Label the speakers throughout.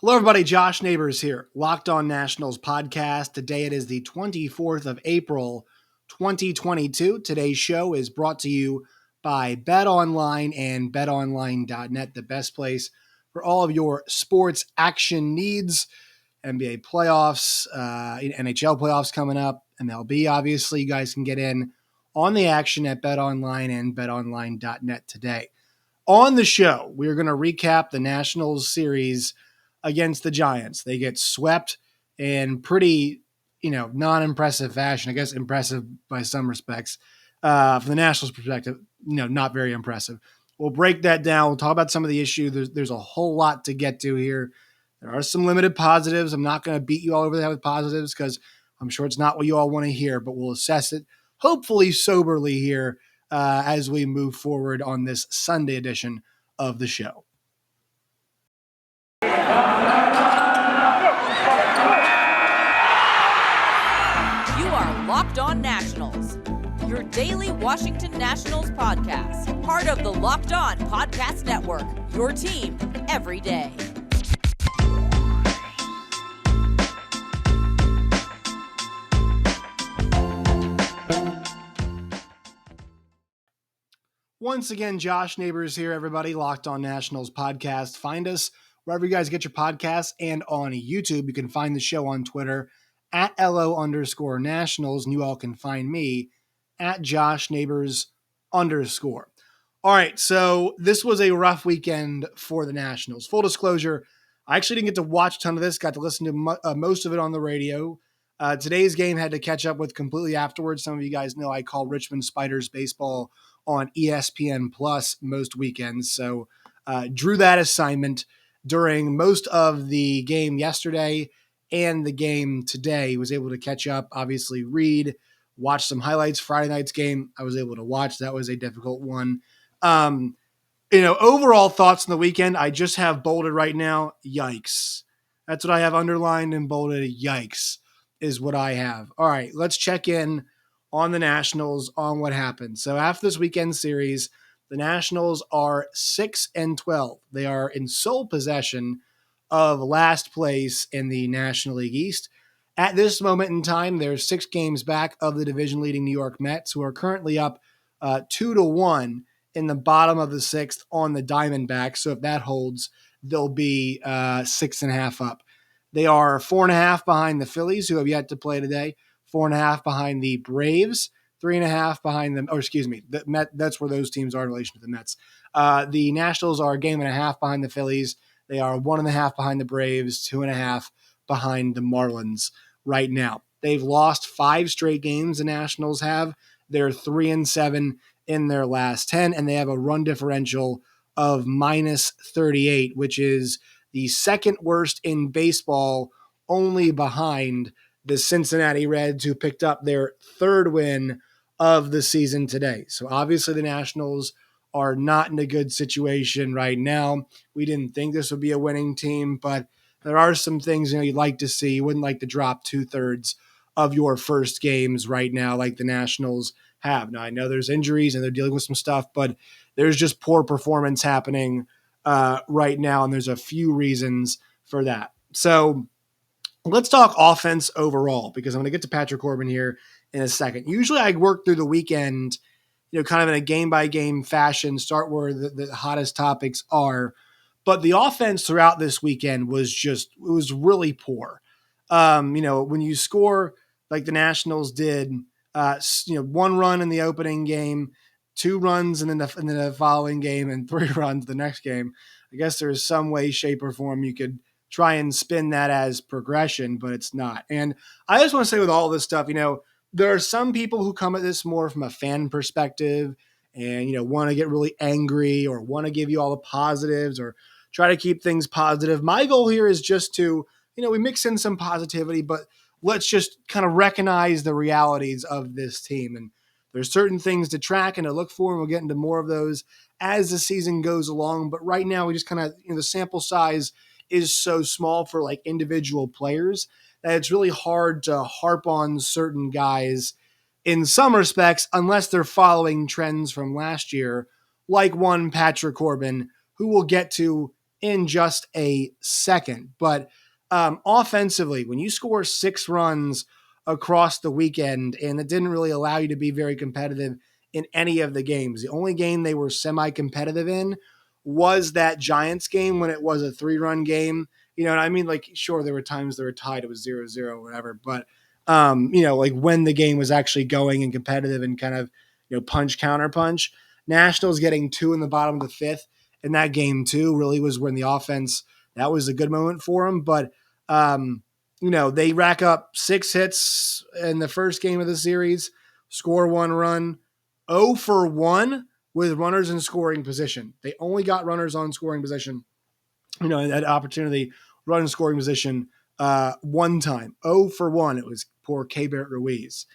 Speaker 1: Hello, everybody. Josh Neighbors here, Locked On Nationals podcast. Today it is the 24th of April, 2022. Today's show is brought to you by BetOnline and BetOnline.net, the best place for all of your sports action needs. NBA playoffs, NHL playoffs coming up, MLB, obviously. You guys can get in on the action at BetOnline and BetOnline.net today. On the show, we're going to recap the Nationals series against the Giants. They get swept in pretty, non-impressive fashion. I guess impressive by some respects. From the Nationals' perspective, not very impressive. We'll break that down. We'll talk about some of the issues. There's a whole lot to get to here. There are some limited positives. I'm not going to beat you all over the head with positives because I'm sure it's not what you all want to hear, but we'll assess it hopefully soberly here as we move forward on this Sunday edition of the show.
Speaker 2: Locked On Nationals, your daily Washington Nationals podcast, part of the Locked On Podcast Network, your team every day.
Speaker 1: Once again, Josh Neighbors here, everybody, Locked On Nationals podcast. Find us wherever you guys get your podcasts and on YouTube. You can find the show on Twitter at LO_Nationals, and you all can find me at Josh Neighbors _. All right, so this was a rough weekend for the Nationals. Full disclosure, I actually didn't get to watch a ton of this, got to listen to most of it on the radio. Today's game had to catch up with completely afterwards. Some of you guys know I call Richmond Spiders baseball on ESPN Plus most weekends, so drew that assignment during most of the game yesterday and the game today. Was able to catch up, obviously read, watch some highlights. Friday night's game I was able to watch. That was a difficult one. Overall thoughts on the weekend, I just have bolded right now, yikes. That's what I have underlined and bolded. Yikes is what I have. All right, let's check in on the Nationals on what happened. So after this weekend series, the Nationals are 6-12. They are in sole possession of last place in the National League East. At this moment in time, they're 6 games back of the division-leading New York Mets, who are currently up 2-1 in the bottom of the 6th on the Diamondbacks. So if that holds, they'll be 6.5 up. They are 4.5 behind the Phillies, who have yet to play today, 4.5 behind the Braves, 3.5 behind them. That's where those teams are in relation to the Mets. The Nationals are a game and a half behind the Phillies. They are 1.5 behind the Braves, 2.5 behind the Marlins right now. They've lost 5 straight games, the Nationals have. They're 3-7 in their last 10, and they have a run differential of -38, which is the second worst in baseball, only behind the Cincinnati Reds, who picked up their 3rd win of the season today. So obviously the Nationals are not in a good situation right now. We didn't think this would be a winning team, but there are some things you'd like to see. You wouldn't like to drop 2/3 of your first games right now like the Nationals have. Now, I know there's injuries and they're dealing with some stuff, but there's just poor performance happening right now, and there's a few reasons for that. So let's talk offense overall, because I'm going to get to Patrick Corbin here in a second. Usually I work through the weekend kind of in a game-by-game fashion, start where the hottest topics are. But the offense throughout this weekend was really poor. When you score like the Nationals did, 1 run in the opening game, 2 runs in the following game, and 3 runs the next game, I guess there's some way, shape, or form you could try and spin that as progression, but it's not. And I just want to say with all this stuff, there are some people who come at this more from a fan perspective and, want to get really angry or want to give you all the positives or try to keep things positive. My goal here is just to, we mix in some positivity, but let's just kind of recognize the realities of this team. And there's certain things to track and to look for, and we'll get into more of those as the season goes along. But right now, we just kind of, the sample size is so small for like individual players that it's really hard to harp on certain guys in some respects, unless they're following trends from last year, like one Patrick Corbin, who we'll get to in just a second. But offensively, when you score 6 runs across the weekend, and it didn't really allow you to be very competitive in any of the games. The only game they were semi-competitive in was that Giants game when it was a 3-run game. You know what I mean? Like, sure, there were times they were tied, it was 0-0 or whatever, but like when the game was actually going and competitive and kind of, punch counter punch. Nationals getting 2 in the bottom of the 5th in that game too really was when the offense, that was a good moment for them. But they rack up 6 hits in the first game of the series, score 1 run, 0 for 1 with runners in scoring position. They only got runners on scoring position, that opportunity, run in scoring position one time. 0 for 1. It was poor Keibert Ruiz.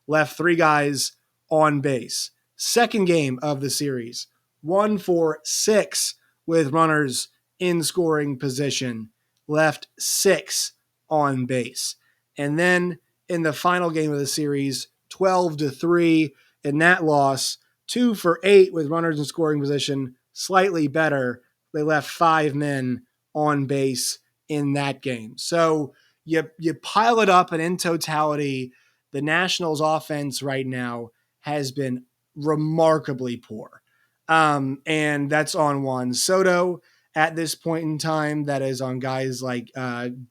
Speaker 1: Left 3 guys on base. Second game of the series, 1 for 6 with runners in scoring position. Left 6 on base. And then in the final game of the series, 12-3 in that loss, 2 for 8 with runners in scoring position, slightly better. They left 5 men on base in that game. So you pile it up, and in totality, the Nationals offense right now has been remarkably poor. And that's on Juan Soto at this point in time. That is on guys like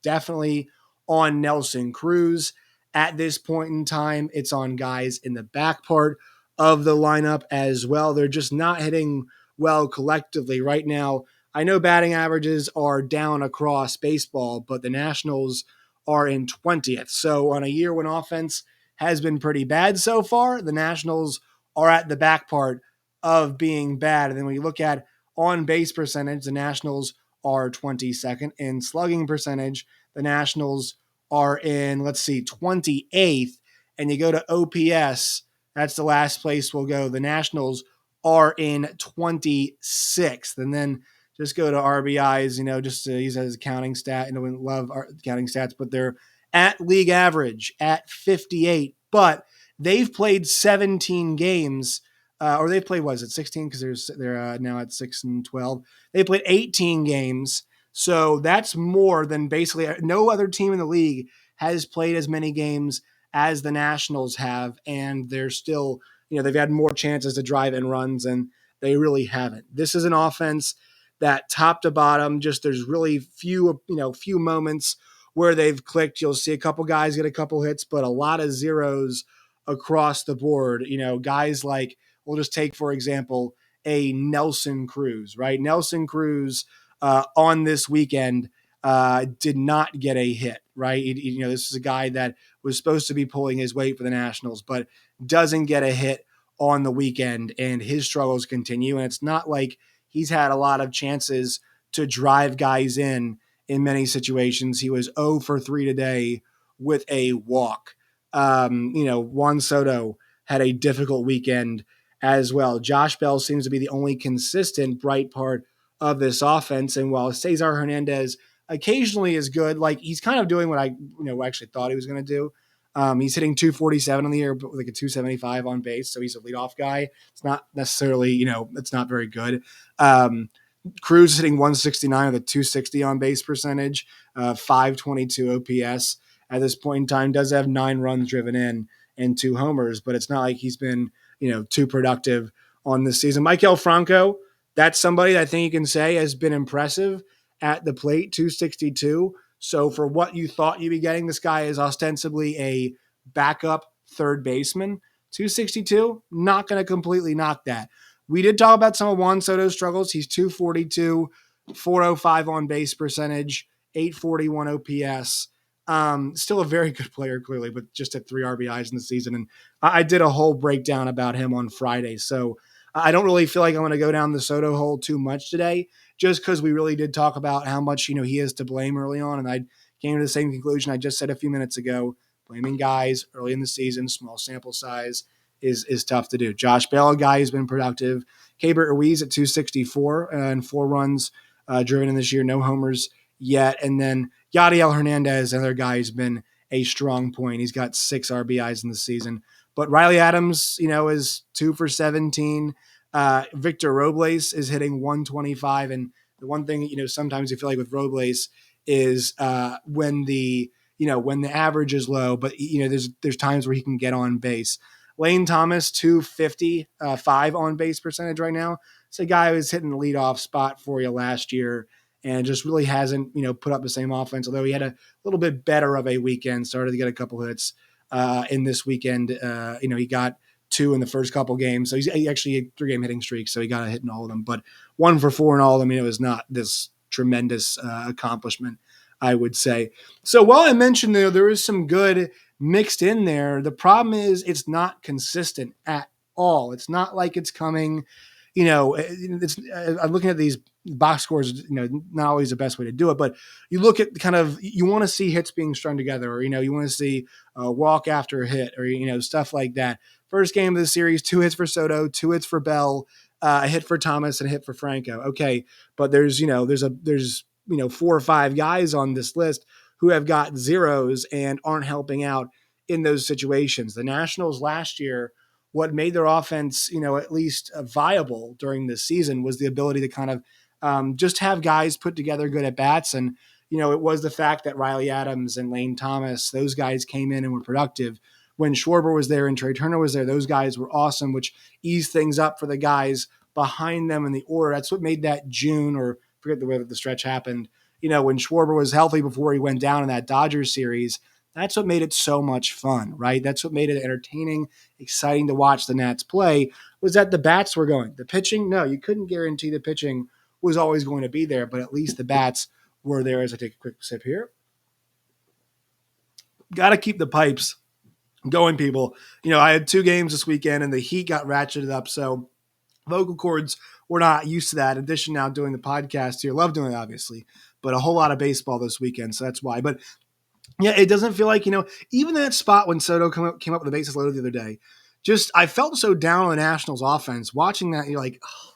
Speaker 1: definitely on Nelson Cruz at this point in time. It's on guys in the back part of the lineup as well. They're just not hitting well collectively right now. I know batting averages are down across baseball, but the Nationals are in 20th. So on a year when offense has been pretty bad so far, the Nationals are at the back part of being bad. And then when you look at on base percentage, the Nationals are 22nd. In slugging percentage, the Nationals are in, 28th. And you go to OPS, that's the last place we'll go. The Nationals are in 26th. And then just go to RBIs, just to use as a counting stat. We love our counting stats, but they're at league average at 58. But they've played 17 games, or they've played, 16? Because they're now at 6-12. They played 18 games, so that's more than basically no other team in the league has played as many games as the Nationals have, and they're still, they've had more chances to drive in runs, and they really haven't. This is an offense that top to bottom, just there's really few moments where they've clicked. You'll see a couple guys get a couple hits, but a lot of zeros across the board. Guys like, we'll just take, for example, a Nelson Cruz, right? Nelson Cruz on this weekend did not get a hit, right? This is a guy that was supposed to be pulling his weight for the Nationals, but doesn't get a hit on the weekend, and his struggles continue. And it's not like he's had a lot of chances to drive guys in many situations. He was 0 for 3 today with a walk. Juan Soto had a difficult weekend as well. Josh Bell seems to be the only consistent bright part of this offense. And while Cesar Hernandez occasionally is good, he's kind of doing what I actually thought he was going to do. He's hitting 247 on the year, but like a 275 on base. So he's a leadoff guy. It's not necessarily, it's not very good. Cruz is hitting 169 with a 260 on base percentage, 522 OPS at this point in time. Does have 9 runs driven in and 2 homers, but it's not like he's been, too productive on this season. Maikel Franco, that's somebody that I think you can say has been impressive at the plate, 262. So for what you thought you'd be getting, this guy is ostensibly a backup third baseman. 262, not going to completely knock that. We did talk about some of Juan Soto's struggles. He's 242, 405 on base percentage, 841 OPS. Still a very good player, clearly, but just at 3 RBIs in the season. And I did a whole breakdown about him on Friday. So I don't really feel like I'm going to go down the Soto hole too much today, just because we really did talk about how much, he is to blame early on. And I came to the same conclusion I just said a few minutes ago. Blaming guys early in the season, small sample size, is tough to do. Josh Bell, a guy who's been productive. Keibert Ruiz at 264 and 4 runs driven in this year, no homers yet. And then Yadiel Hernandez, another guy who's been a strong point. He's got 6 RBIs in the season. But Riley Adams, is 2 for 17. Victor Robles is hitting 125, and The one thing, sometimes you feel like with Robles is when the average is low, but there's times where he can get on base. Lane Thomas, 255 on base percentage right now. It's a guy who's hitting the leadoff spot for you last year and just really hasn't, put up the same offense, although he had a little bit better of a weekend, started to get a couple hits in this weekend. He got 2 in the first couple games. So he actually had 3-game hitting streak, so he got a hit in all of them. But 1 for 4 in all of them, it was not this tremendous accomplishment, I would say. So while I mentioned there is some good mixed in there, the problem is it's not consistent at all. It's not like it's coming, I'm looking at these box scores, not always the best way to do it, but you look at you want to see hits being strung together, or, you want to see a walk after a hit, or, stuff like that. First game of the series, 2 hits for Soto, 2 hits for Bell, a hit for Thomas, and a hit for Franco. Okay. But there's 4 or 5 guys on this list who have got zeros and aren't helping out in those situations. The Nationals last year, what made their offense, at least viable during this season was the ability to kind of just have guys put together good at bats. And, it was the fact that Riley Adams and Lane Thomas, those guys came in and were productive. When Schwarber was there and Trey Turner was there, those guys were awesome, which eased things up for the guys behind them in the order. That's what made that June, or forget the way that the stretch happened, when Schwarber was healthy before he went down in that Dodgers series. That's what made it so much fun, right? That's what made it entertaining, exciting to watch the Nats play, was that the bats were going. The pitching, no, you couldn't guarantee the pitching was always going to be there, but at least the bats were there. As I take a quick sip here. Got to keep the pipes going, people. I had 2 games this weekend and the heat got ratcheted up, so vocal cords were not used to that. In addition, now doing the podcast here, love doing it, obviously, but a whole lot of baseball this weekend, so that's why. But yeah, it doesn't feel like, even that spot when Soto came up with the bases loaded the other day, I felt so down on the Nationals offense. Watching that, you're like, oh,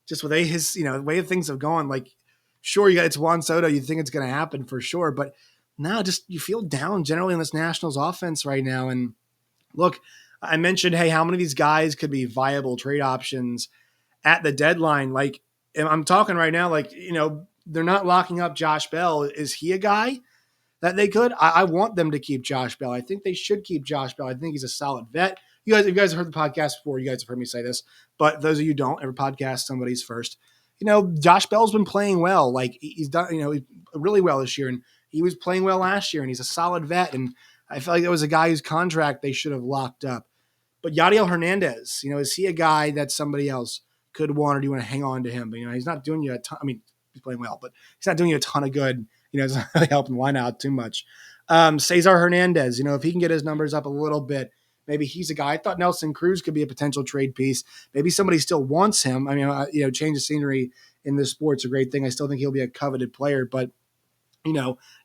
Speaker 1: just with the way things have gone, like, sure, it's Juan Soto, you think it's going to happen for sure, but now just you feel down generally on this Nationals offense right now. And look, I mentioned, hey, how many of these guys could be viable trade options at the deadline? Like, I'm talking right now, like, they're not locking up Josh Bell. Is he a guy that they could? I want them to keep Josh Bell. I think they should keep Josh Bell. I think he's a solid vet. You guys have heard the podcast before. You guys have heard me say this, but those of you who don't, every podcast, somebody's first. Josh Bell's been playing well. Like, he's done, really well this year, and he was playing well last year, and he's a solid vet. And I feel like that was a guy whose contract they should have locked up. But Yadiel Hernandez, is he a guy that somebody else could want, or do you want to hang on to him? But, he's not doing you a ton. I mean, he's playing well, but he's not doing you a ton of good. It's not really helping line out too much. Cesar Hernandez, if he can get his numbers up a little bit, maybe he's a guy. I thought Nelson Cruz could be a potential trade piece. Maybe somebody still wants him. I mean, change of scenery in this sport's a great thing. I still think he'll be a coveted player, but,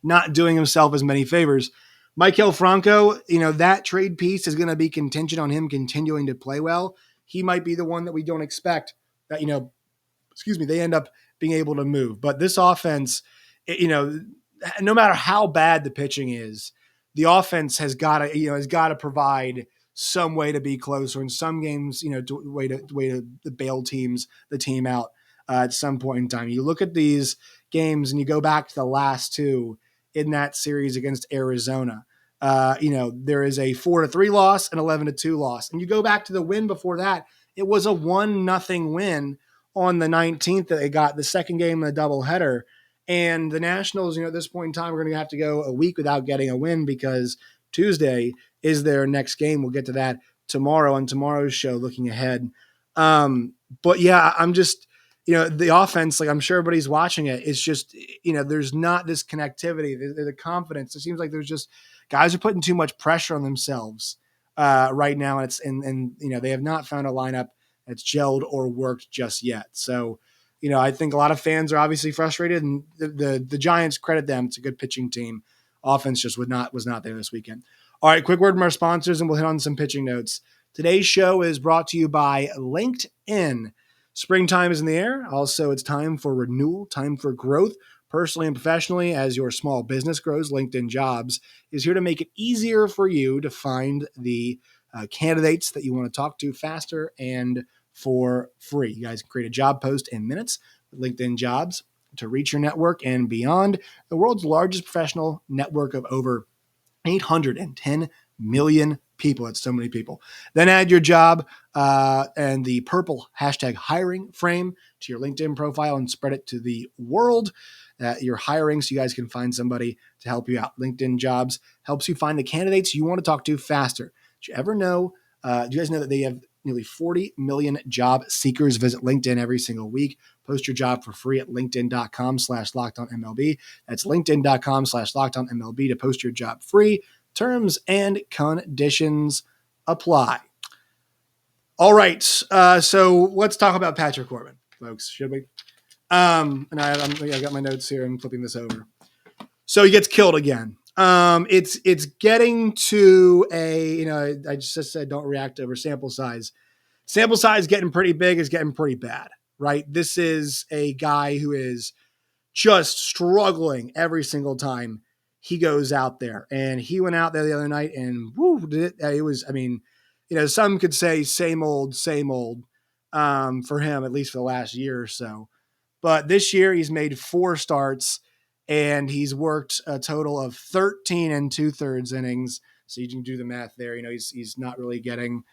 Speaker 1: not doing himself as many favors. Maikel Franco, that trade piece is going to be contingent on him continuing to play well. He might be the one that we don't expect that, they end up being able to move. But this offense, no matter how bad the pitching is, the offense has got to provide some way to be closer in some games, way to bail the team out at some point in time. You look at these games and you go back to the last 2 in that series against Arizona. There is a 4-3 loss and 11-2 loss. And you go back to the win before that, it was a 1-0 win on the 19th that they got, the second game in the doubleheader. And the Nationals, at this point in time, we're going to have to go a week without getting a win because Tuesday is their next game. We'll get to that tomorrow on tomorrow's show, looking ahead. But yeah, I'm just, the offense, like I'm sure everybody's watching it. It's just, there's not this connectivity, the confidence. It seems like there's just guys are putting too much pressure on themselves right now. And they have not found a lineup that's gelled or worked just yet. So, I think a lot of fans are obviously frustrated, and the Giants, credit them. It's a good pitching team. Offense just was not there this weekend. All right, quick word from our sponsors, and we'll hit on some pitching notes. Today's show is brought to you by LinkedIn. Springtime is in the air. Also, it's time for renewal, time for growth, personally and professionally. As your small business grows, LinkedIn Jobs is here to make it easier for you to find the candidates that you want to talk to faster and for free. You guys can create a job post in minutes with LinkedIn Jobs. to reach your network and beyond. The world's largest professional network of over 810 million people. It's so many people. Then add your job and the purple hashtag hiring frame to your LinkedIn profile and spread it to the world. You're hiring so you guys can find somebody to help you out. LinkedIn Jobs helps you find the candidates you want to talk to faster. Did you ever know? Do you guys know that they have nearly 40 million job seekers visit LinkedIn every single week? Post your job for free at linkedin.com/lockedonmlb. That's linkedin.com/lockedonmlb to post your job free. Terms and conditions apply. All right. So let's talk about Patrick Corbin, folks. Should we? And I got my notes here. I'm flipping this over. So he gets killed again. It's getting to I just said don't react over sample size. Sample size getting pretty big is getting pretty bad, right? This is a guy who is just struggling every single time he goes out there. And he went out there the other night and it was, some could say same old, for him, at least for the last year or so. But this year he's made 4 starts and he's worked a total of 13 and 2/3 innings. So you can do the math there. He's not really getting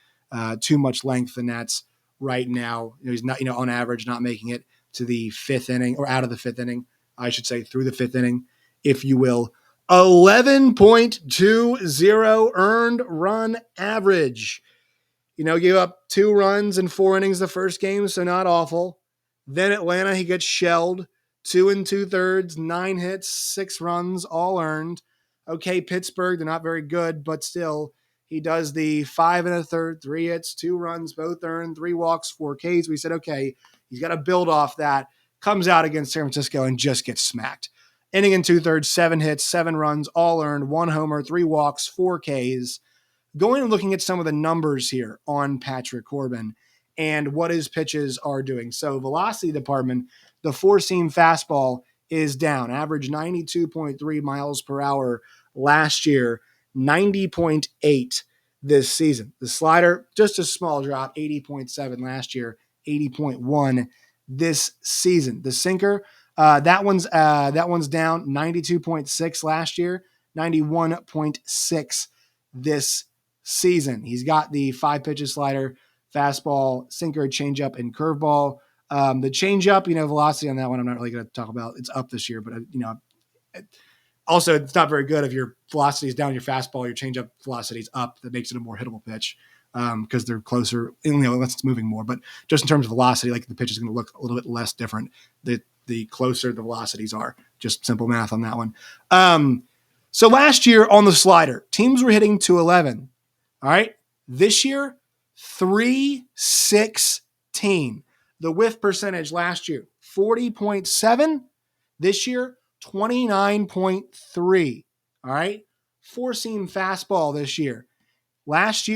Speaker 1: too much length, and that's right now. He's not, on average, not making it to the 5th inning or out of the 5th inning, I should say, through the 5th inning, if you will. 11.20 earned run average. Gave up 2 runs in 4 innings the first game, so not awful. Then Atlanta, he gets shelled. 2 2/3, 9 hits, 6 runs, all earned. Okay, Pittsburgh, they're not very good, but still, he does the 5 1/3, 3 hits, 2 runs, both earned, 3 walks, 4 Ks. We said, okay, he's got to build off that. Comes out against San Francisco and just gets smacked. Inning and 2/3, 7 hits, 7 runs, all earned, 1 homer, 3 walks, 4 Ks. Going and looking at some of the numbers here on Patrick Corbin and what his pitches are doing. So velocity department, the 4-seam fastball is down. Average 92.3 miles per hour last year, 90.8 this season. The slider, just a small drop, 80.7 last year, 80.1 this season. The sinker, that one's down, 92.6 last year, 91.6 this season. He's got the 5 pitches slider, fastball, sinker, changeup, and curveball. The changeup, velocity on that one, I'm not really going to talk about. It's up this year, but also it's not very good if your velocity is down, your fastball, your changeup velocity is up. That makes it a more hittable pitch because they're closer, unless it's moving more. But just in terms of velocity, like the pitch is going to look a little bit less different the closer the velocities are. Just simple math on that one. So last year on the slider, teams were hitting 211. All right. This year, 316. The whiff percentage last year, 40.7. This year, 29.3. All right. 4-seam fastball this year. This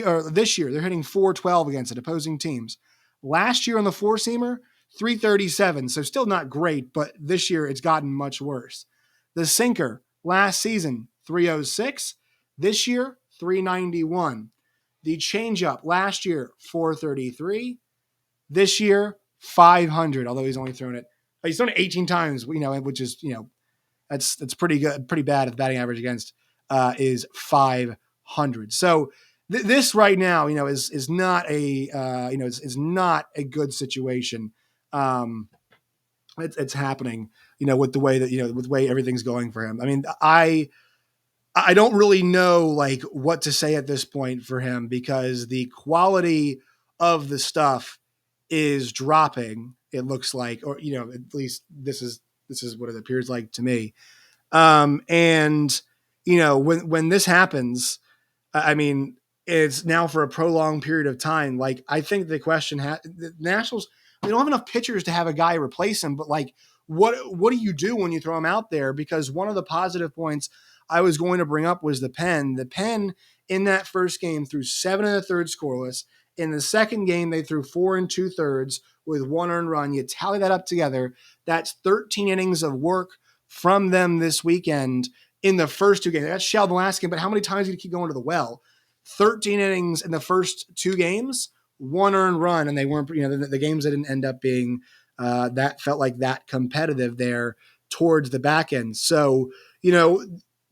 Speaker 1: year, they're hitting 412 against it, opposing teams. Last year on the 4-seamer, 337. So still not great, but this year it's gotten much worse. The sinker last season, 306. This year, 391. The changeup last year, 433. This year, 500, although he's only thrown it 18 times, which is, that's pretty good, pretty bad. If the batting average against is 500. So this right now, is not is not a good situation. It's happening, with the way that, with the way everything's going for him. I mean, I don't really know what to say at this point for him because the quality of the stuff is dropping. It looks like, or, at least this is what it appears like to me. And when this happens, I mean, it's now for a prolonged period of time. I think the question the Nationals, they don't have enough pitchers to have a guy replace him, but what do you do when you throw him out there? Because one of the positive points I was going to bring up was the pen. The pen in that first game threw 7 1/3 scoreless. In the second game, they threw 4 2/3 with 1 earned run. You tally that up together, that's 13 innings of work from them this weekend in the first 2 games. That's shelled the last game, but how many times did you keep going to the well? 13 innings in the first 2 games, 1 earned run, and they weren't, the games that didn't end up being that felt like that competitive there towards the back end. So,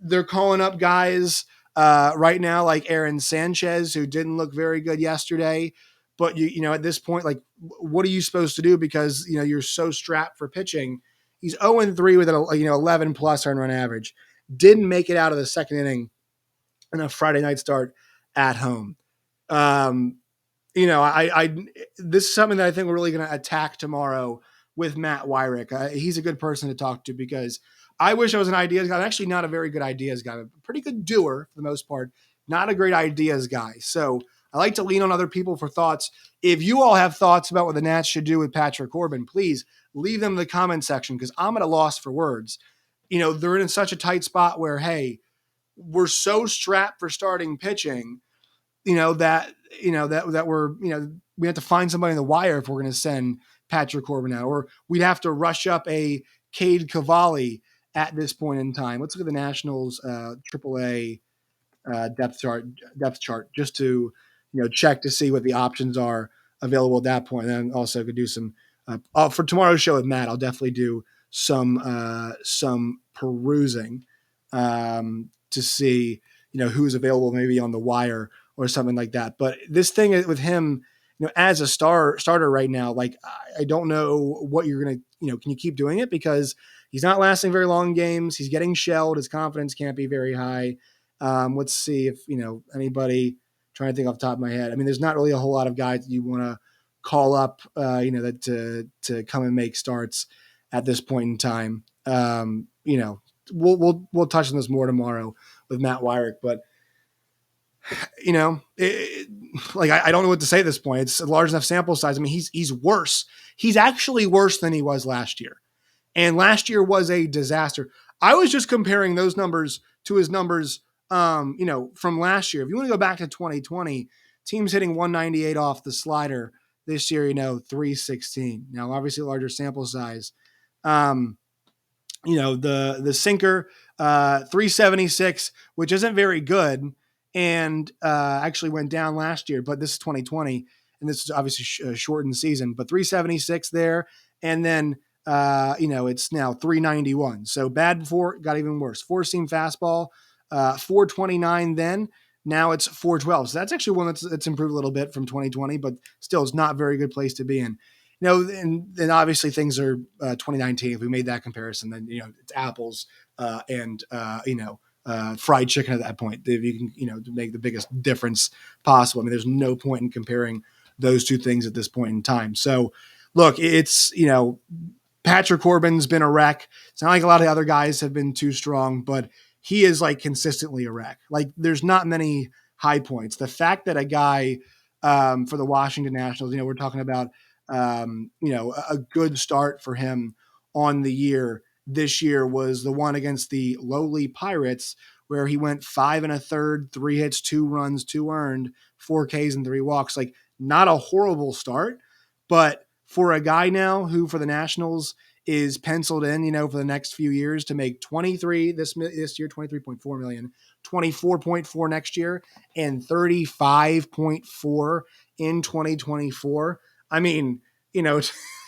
Speaker 1: they're calling up guys right now like Aaron Sanchez, who didn't look very good yesterday. But at this point, like, what are you supposed to do? Because you're so strapped for pitching. He's 0-3 with an 11 plus earned run average. Didn't make it out of the second inning in a Friday night start at home. Um, I this is something that I think we're really going to attack tomorrow with Matt Wyrick. He's a good person to talk to because I wish I was an ideas guy. I'm actually not a very good ideas guy. I'm a pretty good doer for the most part, not a great ideas guy. So I like to lean on other people for thoughts. If you all have thoughts about what the Nats should do with Patrick Corbin, please leave them in the comment section because I'm at a loss for words. They're in such a tight spot where, hey, we're so strapped for starting pitching, that we're, we have to find somebody in the wire if we're going to send Patrick Corbin out, or we'd have to rush up a Cade Cavalli at this point in time. Let's look at the Nationals AAA depth chart just to check to see what the options are available at that point. And then also could do some for tomorrow's show with Matt. I'll definitely do some perusing to see who's available maybe on the wire or something like that. But this thing with him, as a starter right now, like I don't know what you're gonna, can you keep doing it because he's not lasting very long games. He's getting shelled. His confidence can't be very high. Let's see if anybody. Trying to think off the top of my head. I mean, there's not really a whole lot of guys that you want to call up, that to come and make starts at this point in time. We'll touch on this more tomorrow with Matt Wyrick, but I don't know what to say at this point. It's a large enough sample size. I mean, he's worse. He's actually worse than he was last year. And last year was a disaster. I was just comparing those numbers to his numbers, from last year. If you want to go back to 2020, teams hitting 198 off the slider. This year, 316. Now, obviously, larger sample size. The sinker, 376, which isn't very good, and actually went down last year. But this is 2020, and this is obviously a shortened season. But 376 there, and then it's now 391. So bad before, got even worse. Four seam fastball, 429 then. Now it's 412. So that's actually one that's improved a little bit from 2020, but still it's not a very good place to be in. And then obviously things are 2019. If we made that comparison, then, it's apples and fried chicken at that point. If you can, to make the biggest difference possible. I mean, there's no point in comparing those two things at this point in time. So look, it's, Patrick Corbin's been a wreck. It's not like a lot of the other guys have been too strong, but he is like consistently a wreck. Like there's not many high points. The fact that a guy for the Washington Nationals, we're talking about, a good start for him on the year this year was the one against the lowly Pirates, where he went 5 1/3, 3 hits, 2 runs, 2 earned, 4 Ks and 3 walks. Like not a horrible start, but for a guy now who for the Nationals is penciled in, for the next few years to make 23 this year, 23.4 million, 24.4 next year, and 35.4 in 2024. I mean, do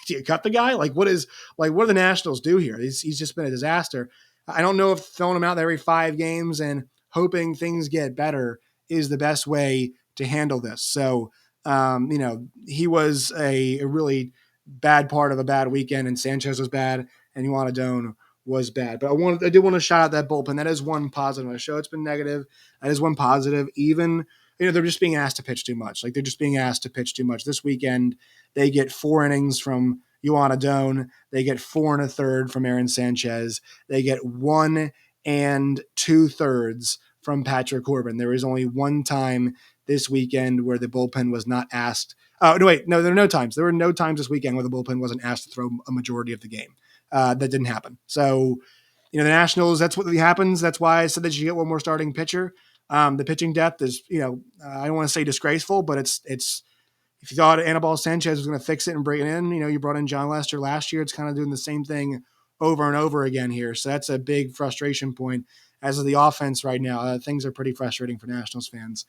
Speaker 1: you cut the guy? What do the Nationals do here? He's just been a disaster. I don't know if throwing him out there every 5 games and hoping things get better is the best way to handle this. So, he was a really bad part of a bad weekend, and Sanchez was bad, and Juan Soto was bad. But I did want to shout out that bullpen. That is one positive. On the show, it's been negative. That is one positive. Even they're just being asked to pitch too much. They're just being asked to pitch too much. This weekend, they get 4 innings from Juan Soto. They get 4 1/3 from Aaron Sanchez. They get 1 2/3 from Patrick Corbin. There was only one time this weekend where the bullpen was not asked. Oh, no, wait. No, there are no times. There were no times this weekend where the bullpen wasn't asked to throw a majority of the game. That didn't happen. So, the Nationals, that's what happens. That's why I said that you get one more starting pitcher. The pitching depth is, I don't want to say disgraceful, but it's if you thought Anibal Sanchez was going to fix it and bring it in, you brought in John Lester last year. It's kind of doing the same thing over and over again here. So that's a big frustration point as of the offense right now. Things are pretty frustrating for Nationals fans.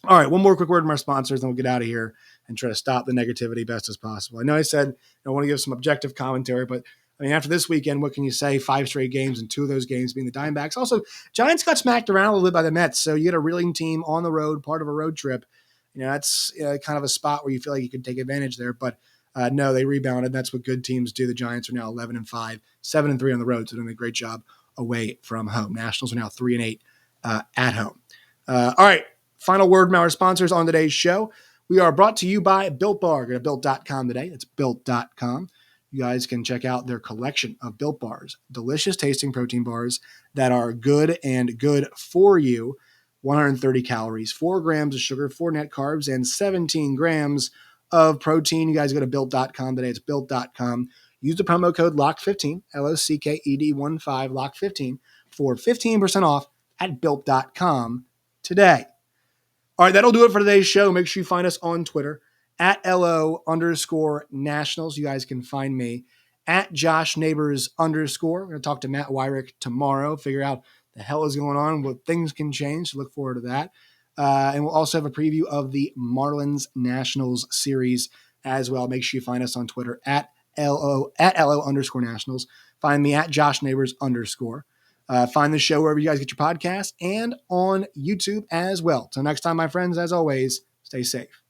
Speaker 1: All right, one more quick word from our sponsors, then we'll get out of here and try to stop the negativity best as possible. I know I said I want to give some objective commentary, but I mean, after this weekend, what can you say? 5 straight games, and 2 of those games being the Diamondbacks. Also, Giants got smacked around a little bit by the Mets, so you get a reeling team on the road, part of a road trip. That's kind of a spot where you feel like you could take advantage there, but no, they rebounded. That's what good teams do. The Giants are now 11-5, 7-3 on the road, so doing a great job away from home. Nationals are now 3-8 at home. All right. Final word from our sponsors on today's show. We are brought to you by Built Bar. Go to built.com today. That's built.com. You guys can check out their collection of Built Bars, delicious tasting protein bars that are good and good for you. 130 calories, 4 grams of sugar, 4 net carbs, and 17 grams of protein. You guys go to built.com today. It's built.com. Use the promo code LOCK15, LOCKED15, LOCK15 for 15% off at built.com today. All right, that'll do it for today's show. Make sure you find us on Twitter at LO_Nationals. You guys can find me at Josh Neighbors _. We're going to talk to Matt Wyrick tomorrow, figure out the hell is going on, what things can change. So look forward to that. And we'll also have a preview of the Marlins Nationals series as well. Make sure you find us on Twitter at LO_Nationals. Find me at Josh Neighbors _. Find the show wherever you guys get your podcasts and on YouTube as well. Till next time, my friends, as always, stay safe.